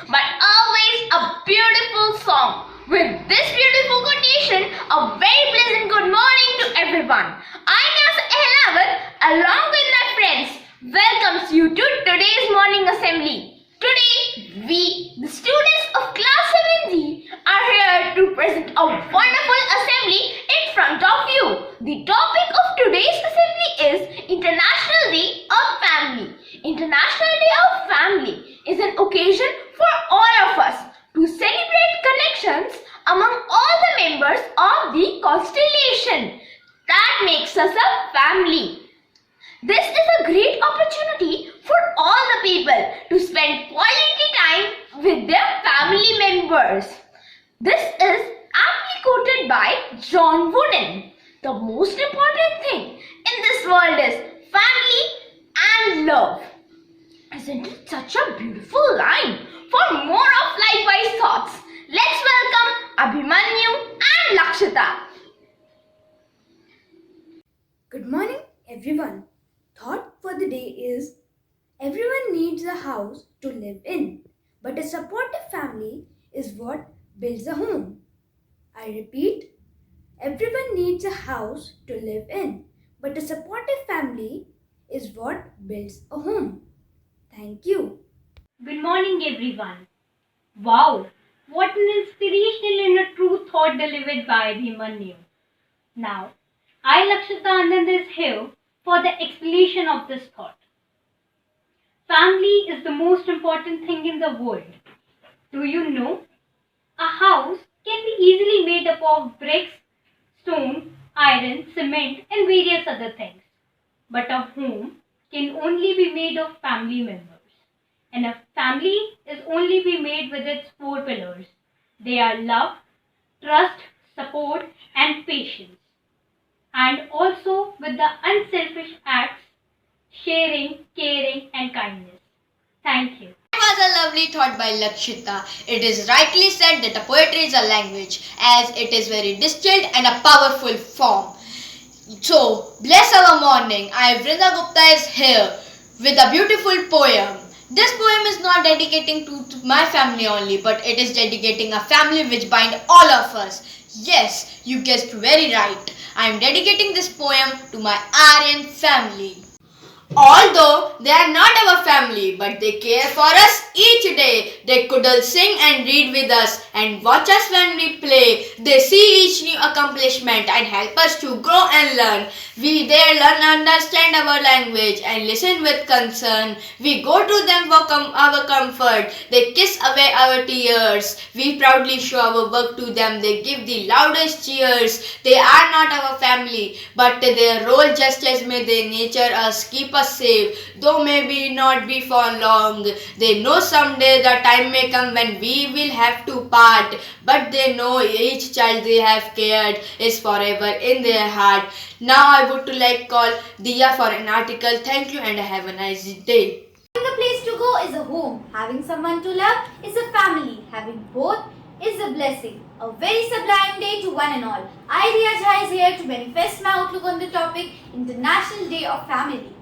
but always a beautiful song. With this beautiful quotation, a very pleasant good morning to everyone. I am Ehlavat, along with my friends, welcomes you to today's morning assembly. Today, we, the students of class 7D, are here to present a wonderful assembly in front of you. The topic of today's assembly is International Day of Family. International Day of Family is an occasion for all of us to celebrate connections among all the members of the constellation that makes us a family. This is a great opportunity for all the people to spend quality time with their family members. This is aptly quoted by John Wooden. The most important thing in this world is family and love. Isn't it such a beautiful line? For more of likewise thoughts, let's welcome Abhimanyu and Lakshita. Good morning, everyone. Thought for the day is everyone needs a house to live in, but a supportive family is what builds a home. I repeat, everyone needs a house to live in, but a supportive family is what builds a home. Thank you. Good morning, everyone. Wow, what an inspirational and a true thought delivered by Abhimanyu. Now, I, Lakshita Anand, is here for the explanation of this thought. Family is the most important thing in the world. Do you know? A house can be easily made up of bricks, stone, iron, cement, and various other things. But a home can only be made of family members. And a family is only be made with its four pillars. They are love, trust, support, and patience. And also with the unselfish acts, sharing, caring, and kindness. Thank you. That was a lovely thought by Lakshita. It is rightly said that a poetry is a language, as it is very distilled and a powerful form. So, bless our morning. I, Vrinda Gupta, is here with a beautiful poem. This poem is not dedicating to my family only, but it is dedicating a family which bind all of us. Yes, you guessed very right. I am dedicating this poem to my Aryan family. Although they are not our family, but they care for us each day. They cuddle, sing and read with us and watch us when we play. They see each new accomplishment and help us to grow and learn. We there learn, understand our language and listen with concern. We go to them for our comfort. They kiss away our tears. We proudly show our work to them. They give the loudest cheers. They are not our family, but their role just as may they nature us, keep us safe, though maybe not be for long. They know someday the time may come when we will have to part, but they know each child they have cared is forever in their heart. Now I would like call Diya for an article. Thank you and have a nice day. Having a place to go is a home. Having someone to love is a family. Having both is a blessing. A very sublime day to one and all. I, Riya Jha, is here to manifest my outlook on the topic International Day of Family.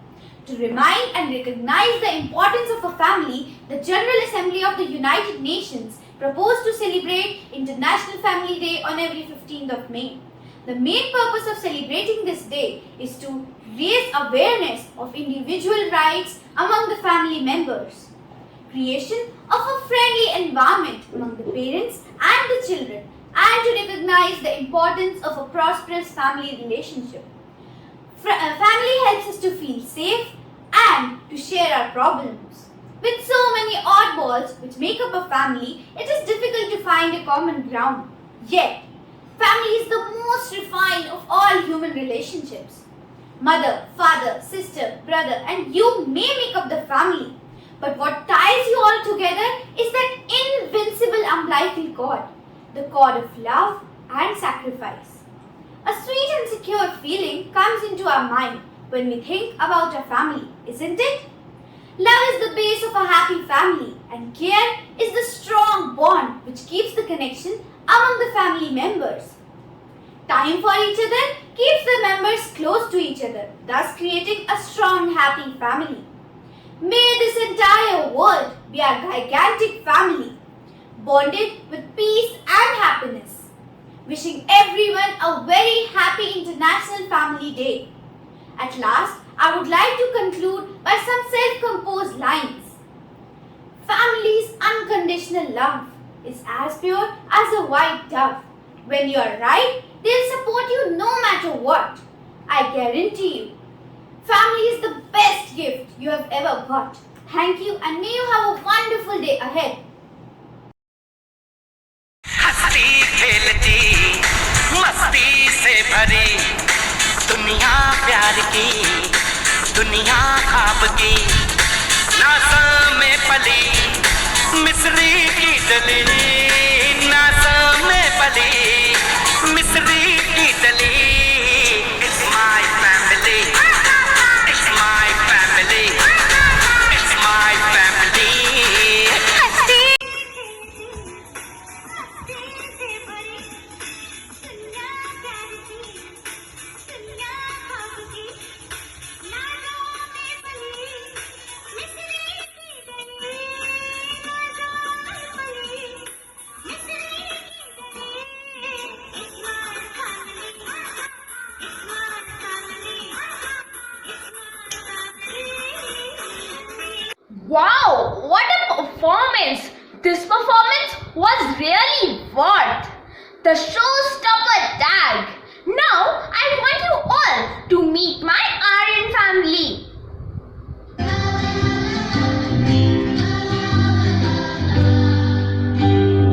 To remind and recognize the importance of a family, the General Assembly of the United Nations proposed to celebrate International Family Day on every 15th of May. The main purpose of celebrating this day is to raise awareness of individual rights among the family members, creation of a friendly environment among the parents and the children, and to recognize the importance of a prosperous family relationship. Family helps us to feel safe and to share our problems. With so many oddballs which make up a family, it is difficult to find a common ground. Yet, family is the most refined of all human relationships. Mother, father, sister, brother, and you may make up the family. But what ties you all together is that invincible umbilical cord, the cord of love and sacrifice. A sweet and secure feeling comes into our mind when we think about our family, isn't it? Love is the base of a happy family, and care is the strong bond which keeps the connection among the family members. Time for each other keeps the members close to each other, thus creating a strong, happy family. May this entire world be a gigantic family, bonded with peace and happiness. Wishing everyone a very happy International Family Day. At last, I would like to conclude by some self-composed lines. Family's unconditional love is as pure as a white dove. When you are right, they'll support you no matter what. I guarantee you. Family is the best gift you have ever got. Thank you and may you have a wonderful day ahead. हंसी खेलती मस्ती से भरी दुनिया प्यार की दुनिया ख्वाब की नासा में पली मिस्री की डली नासा में पली मिस्री की डली It's my family It's my family It's my family Wow, what a performance! This performance was really what? The showstopper tag. Now I want you all to meet my Aryan family.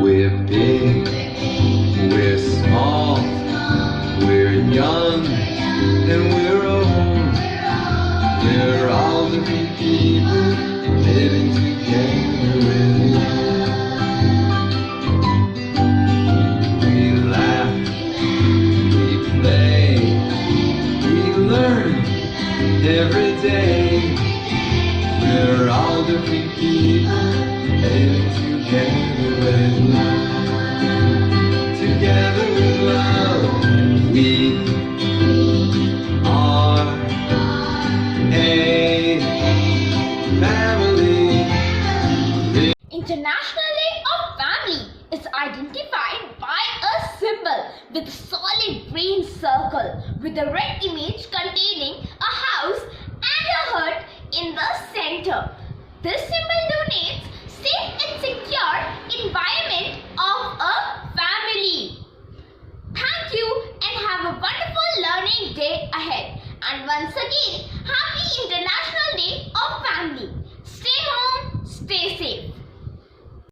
We're big, we're small, we're young, and we're old. We're all different people living together with love. We laugh, we play, we learn every day. We're all different people living together with love. Together with love, we are a family. International Day of Family is identified by a symbol with a solid green circle with a red image containing a house and a hut in the center. This symbol donates safe and secure environment of a family. Thank you and have a wonderful learning day ahead. And once again, happy International Day of Family. Stay home, stay safe.